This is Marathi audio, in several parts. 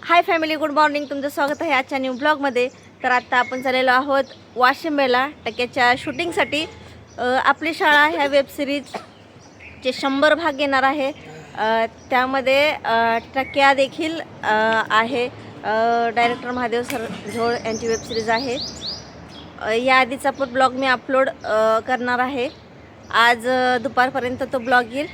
Hi family, good morning. तुमचं स्वागत आहे आजच्या न्यू ब्लॉगमध्ये. तर आत्ता आपण चाललेलो आहोत वाशिंब्याला टक्क्याच्या शूटिंगसाठी. आपली शाळा ह्या वेबसिरीजचे 100 भाग येणार आहे. त्यामध्ये टक्क्या देखील आहे. डायरेक्टर महादेव सर झोळ यांची वेबसिरीज आहे. याआधीचा पण ब्लॉग मी अपलोड करणार आहे. आज दुपारपर्यंत तो ब्लॉग येईल.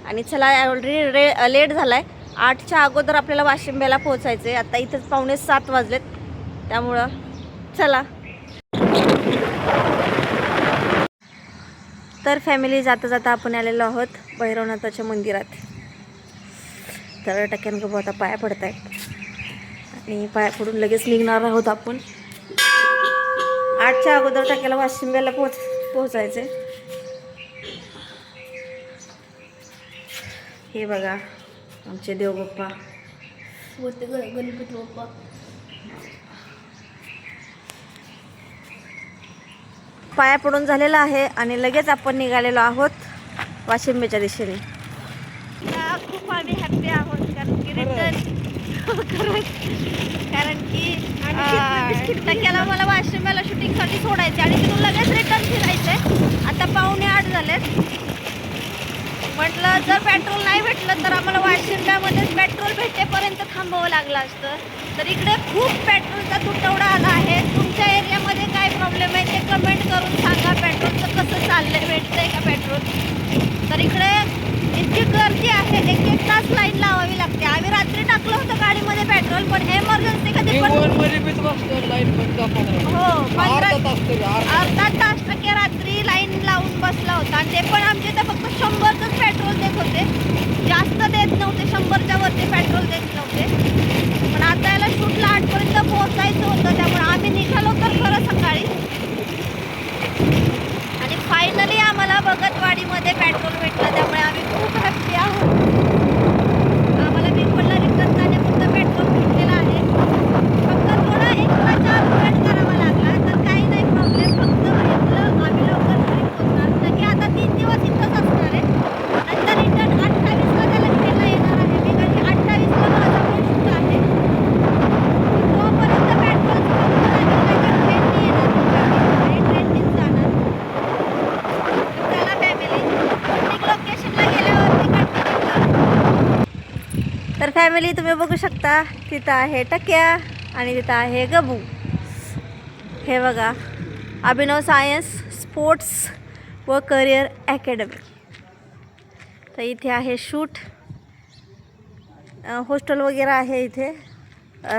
आणि चला, ऑलरेडी लेट झाला आहे. 8च्या अगोदर आपल्याला वाशिंब्याला पोहोचायचं आहे. आता इथंच 6:45 वाजलेत, त्यामुळं चला. तर फॅमिली, जाता जाता आपण आलेलो आहोत भैरवनाथाच्या मंदिरात. तर टक्क्यांगोबा आता पाया पडत आहेत आणि पाया पडून लगेच निघणार आहोत आपण. 8च्या अगोदर टक्क्याला वाशिंब्याला पोहोचायचं आहे. हे बघा आमचे देवबाप्पा, गणपती बाप्पा. पाया पडून झालेला आहे आणि लगेच आपण निघालेलो आहोत वाशिंब्याच्या दिशेने. खूप आम्ही हॅपी आहोत कारण की टक्क्याला मला वाशिंब्याला शूटिंगसाठी सोडायचे आणि तिथून लगेच रिटर्न फिरायचंय. आता 7:45 झालेत. म्हटलं जर पेट्रोल नाही भेटलं तर आम्हाला वाशिंब्यामध्येच पेट्रोल भेटेपर्यंत थांबावं लागलं असतं. तर इकडे खूप पेट्रोलचा तुटवडा आला आहे. तुमच्या एरियामध्ये काय प्रॉब्लेम आहे ते कमेंट करून सांगा. पेट्रोलचं कसं चाललंय, भेटतंय का पेट्रोल? तर इकडे इतकी गर्दी आहे, 1-1 तास लाईन लावावी लागते. आम्ही रात्री टाकलं होतं गाडीमध्ये पेट्रोल, पण एमर्जन्सी कधी पण अर्धा तास टक्के रात्री लाईन लावून बसला होता. आणि ते पण आमच्या इथं फक्त 100च पेट्रोल देत होते, जास्त देत नव्हते. 100च्या वरती पेट्रोल देत नव्हते. पण आता याला शूटला 8पर्यंत पोहोचायचं होतं, त्यामुळे आम्ही निघालो तर खरं सकाळी. आणि फायनली आम्हाला भगतवाडीमध्ये पेट्रोल भेटलं, त्यामुळे आम्ही खूप हॅप्पी आहोत. आम्हाला बिलकुलला रिटर्न जाण्यापुरतं पेट्रोल भेटलेलं आहे. फक्त थोडा एक्स्ट्रा चार्ज करावा लागला तर काही नाही प्रॉब्लेम. फक्त भेटलं, आम्ही लवकर घरी पोहोचणार. नक्की आता 3 दिवस इथंच असणार आहे. नंतर रिटर्न 28ला त्याला घ्यायला येणार आहे मी, कारण की 28ला माझा पण शूट आहे. तोपर्यंत पेट्रोल ट्रेनने येणार, ट्रेननेच जाणार. चला फॅमिली, शूटिंग लोकेशनला गेल्यावरती कंटिन्यू. तर फॅमिली, तुम्ही बघू शकता तिथं आहे टक्क्या आणि तिथं आहे गबू. हे बघा, अभिनव सायन्स स्पोर्ट्स व करिअर अकॅडमी. तर इथे आहे शूट. हॉस्टेल वगैरे आहे इथे.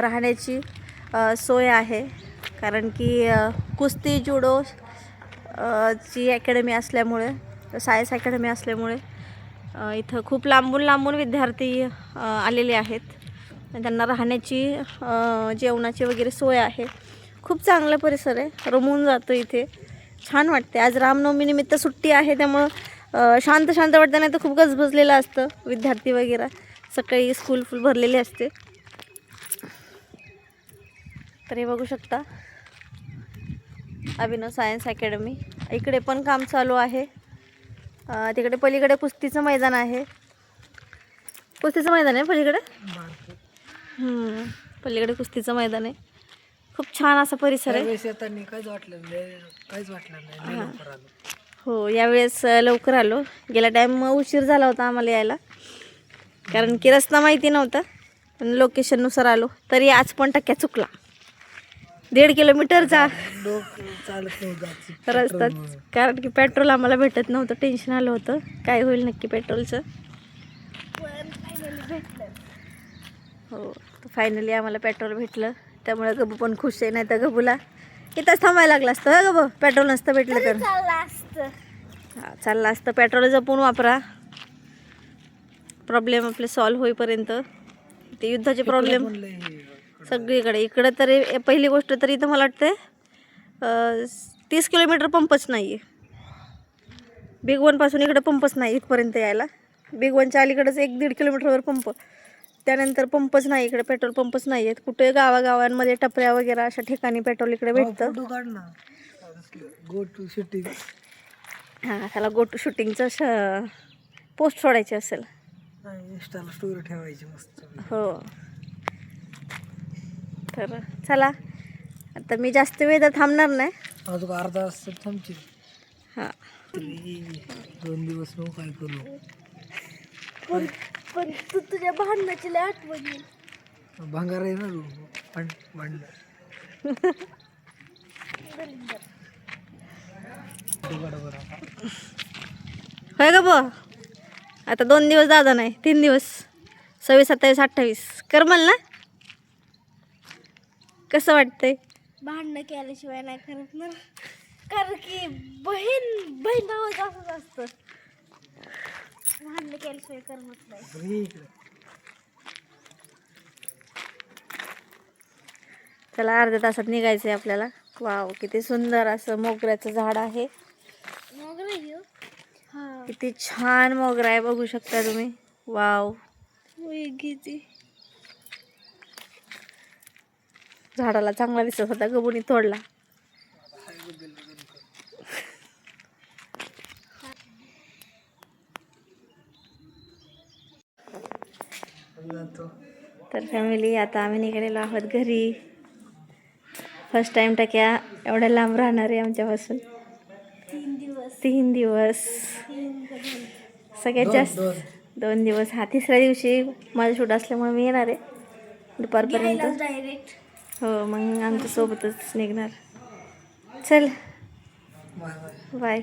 राहण्याची सोय आहे, कारण की कुस्ती जुडो ची अकॅडमी असल्यामुळे, सायन्स अकॅडमी असल्यामुळे इथं खूप लांबून लांबून विद्यार्थी आलेले आहेत. त्यांना राहण्याची, जेवणाची वगैरे सोय आहे. खूप चांगला परिसर आहे, रमून जातं इथे, छान वाटते. आज रामनवमीनिमित्त सुट्टी आहे, त्यामुळं शांत शांत वाटतं. नाही तर खूप गजबजलेलं असतं, विद्यार्थी वगैरे सकाळी स्कूल फुल भरलेली असते. तर हे बघू शकता अभिनव सायन्स अकॅडमी. इकडे पण काम चालू आहे. तिकडे पलीकडे कुस्तीचं मैदान आहे. कुस्तीचं मैदान आहे पलीकडे. पलीकडे कुस्तीचं मैदान आहे. खूप छान असा परिसर आहे. हो, यावेळेस लवकर आलो. गेल्या टाईम उशीर झाला होता आम्हाला यायला, कारण की रस्ता माहिती नव्हता. पण लोकेशननुसार आलो. तरी आज पण टक्क्या चुकला. 1.5 किलोमीटरचा रस्ता, कारण की पेट्रोल आम्हाला भेटत नव्हतं. टेन्शन आलं होतं काय होईल नक्की पेट्रोलचं. हो, फायनली आम्हाला पेट्रोल भेटलं, त्यामुळे गबू पण खुश आहे. नाही तर गबूला इथंच थांबायला लागलं असतं. गबू, पेट्रोल नसतं भेटलं तर चाललं असतं. पेट्रोल जपून वापरा, प्रॉब्लेम आपले सॉल्व्ह होईपर्यंत. ते युद्धाचे प्रॉब्लेम सगळीकडे. इकडं तरी पहिली गोष्ट तरी इथं मला वाटतं 30 किलोमीटर पंपच नाही आहे. बिग वनपासून इकडं पंपच नाही इथपर्यंत यायला. बिग वनच्या अलीकडंच 1-1.5 किलोमीटरवर पंप. त्यानंतर पंपच नाही इकडे, पेट्रोल पंपच नाही आहेत कुठे. गावागावांमध्ये टपऱ्या वगैरे अशा ठिकाणी पेट्रोल इकडे भेटतं. हां, त्याला गो टू शूटिंगचं पोस्ट सोडायची असेल, स्टोरी ठेवायची मस्त. हो. तर चला आता मी जास्त वेळ तर थांबणार नाही. अजून अर्धा तास थांबची. हां 2 दिवस मग काय करू. पण तू तुझ्या भांडणाची लय आठवण येईल. भांगार आहे ना तू भांड होय का बो. आता 2 दिवस दादा नाही 3 दिवस 26, 27, 28 करमल ना. कसं वाटतंय. भांडणं केल्याशिवाय नाही करत ना. कारण की बहीण भावाचं असंच असतं. भांडणं केल्याशिवाय करमत नाही. चला अर्ध्या तासात निघायचं आहे आपल्याला. वाव किती सुंदर असं मोगऱ्याचं झाड आहे. किती छान मोगरा आहे बघू शकता तुम्ही. वाव किती झाडाला चांगला दिसत होता गबुनी तोडला. तर फॅमिली आता आम्ही निघालेलो आहोत घरी. फर्स्ट टाइम टक्या एवढ्या लांब राहणार आहे आमच्यापासून. 3 दिवस सगळ्यात जास्त 2 दिवस. हा 3ऱ्या दिवशी माझं शूट असल्यामुळे मी येणार आहे दुपारपर्यंत डायरेक्ट. हो मग आमच्या सोबतच निघणार. चल बाय.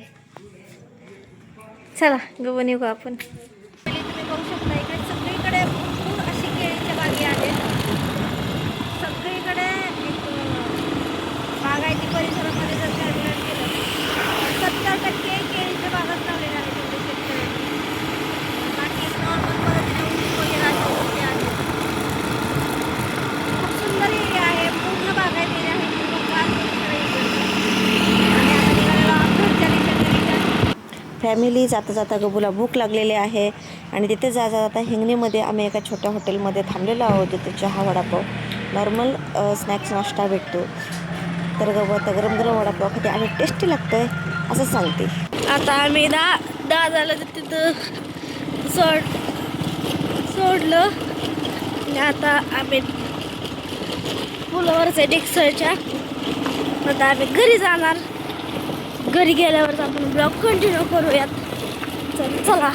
चला गबन येऊ का आपण. तुम्ही बघू शकता इकडे सगळीकडे भरपूर अशी केळीच्या बागी आहेत. सगळीकडे एक बागायती परिसरामध्ये जर कॅल्क्युलेट केलं 70% केळीच्या बागाच लावलेल्या आहेत इकडे शेतकऱ्यांनी. बाकी नॉर्मल पद्धतीने ऊस वगैरे अशा गोष्टी आहेत. खूप सुंदर एरिया आहे. पूर्ण बागायत एरिया आहे. फॅमिली जाता जाता गबूला भूक लागलेली आहे आणि तिथे जाता जाता हिंगणीमध्ये आम्ही एका छोट्या हॉटेलमध्ये थांबलेलो आहोत. तिथे चहा वडापाव नॉर्मल स्नॅक्स नाश्ता भेटतो. तर गबू आता गरम गरम वडापाव खाते आणि टेस्टी लागतो आहे असं सांगते. आता आम्ही दादाला तिथं सोडलं आणि आता आम्ही पुलावरच आहे डिक्सरच्या. आता आम्ही घरी जाणार. घरी गेल्यावर आपण ब्लॉग कंटिन्यू करूयात. चला